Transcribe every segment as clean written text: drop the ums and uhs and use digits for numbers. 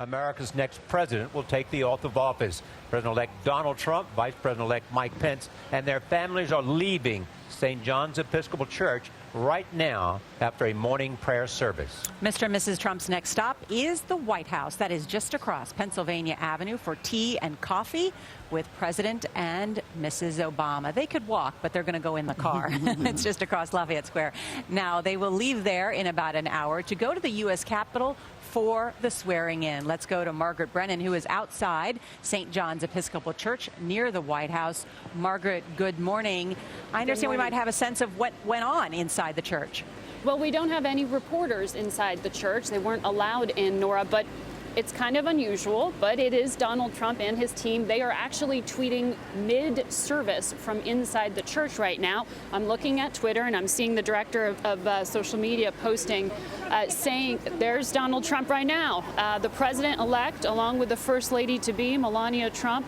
America's next president will take the oath of office. President-elect Donald Trump, Vice President-elect Mike Pence, and their families are leaving St. John's Episcopal Church right now after a morning prayer service. Mr. and Mrs. Trump's next stop is the White House. That is just across Pennsylvania Avenue for tea and coffee with President and Mrs. Obama. They could walk, but they're going to go in the car. It's just across Lafayette Square. Now, they will leave there in about an hour to go to the U.S. Capitol for the swearing in. Let's go to Margaret Brennan, who is outside St. John's Episcopal Church near the White House. Margaret, good morning. I understand we might have a sense of what went on inside the church. Well, we don't have any reporters inside the church. They weren't allowed in, Nora, but it's kind of unusual, but it is Donald Trump and his team. They are actually tweeting mid-service from inside the church right now. I'm looking at Twitter and I'm seeing the director of social media posting, saying there's Donald Trump right now. The president-elect, along with the first lady-to-be, Melania Trump,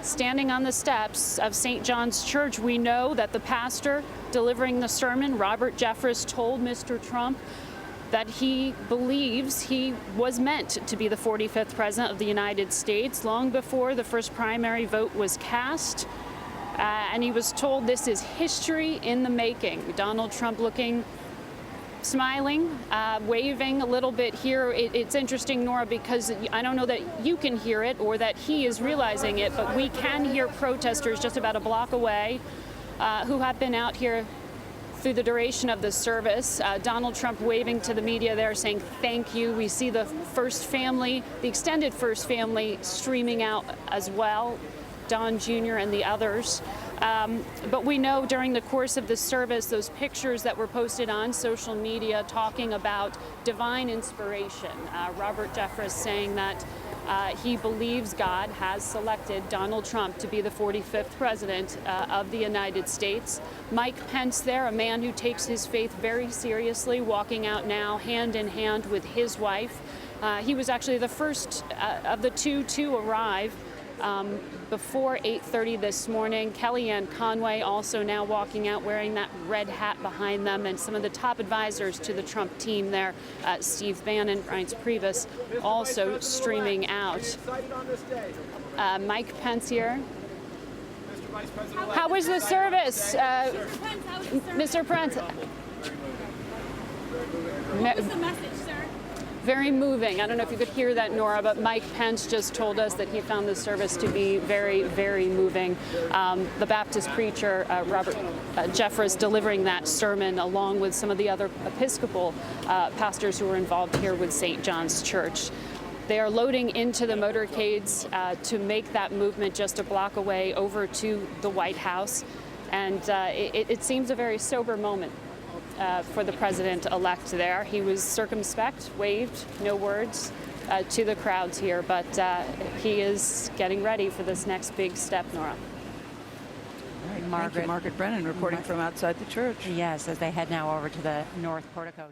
standing on the steps of St. John's Church. We know that the pastor delivering the sermon, Robert Jeffress, told Mr. Trump that he believes he was meant to be the 45th president of the United States long before the first primary vote was cast. And he was told this is history in the making. Donald Trump looking, smiling, waving a little bit here. It's interesting, Nora, because I don't know that you can hear it or that he is realizing it, but we can hear protesters just about a block away who have been out here through the duration of the service. Donald Trump waving to the media there, saying thank you. We see the first family, the extended first family, streaming out as well, Don Jr. and the others. But we know during the course of the service, those pictures that were posted on social media talking about divine inspiration. Robert Jeffress saying that he believes God has selected Donald Trump to be the 45th president of the United States. Mike Pence there, a man who takes his faith very seriously, walking out now hand in hand with his wife. He was actually the first of the two to arrive before 8:30 this morning. Kellyanne Conway also now walking out wearing that red hat behind them, and some of the top advisors to the Trump team there, Steve Bannon, Reince Priebus, also streaming out. Mike Pence here. How was the service? Mr. Pence. What was the message, sir? Very moving. I don't know if you could hear that, Nora, but Mike Pence just told us that he found the service to be very, very moving. The Baptist preacher, Robert Jeffress, delivering that sermon along with some of the other Episcopal pastors who were involved here with St. John's Church. They are loading into the motorcades to make that movement just a block away over to the White House. And it seems a very sober moment for the president-elect there. He was circumspect, waved, no words to the crowds here, but he is getting ready for this next big step, Nora. All right, Margaret Brennan reporting from outside the church. Yes, as they head now over to the North Portico.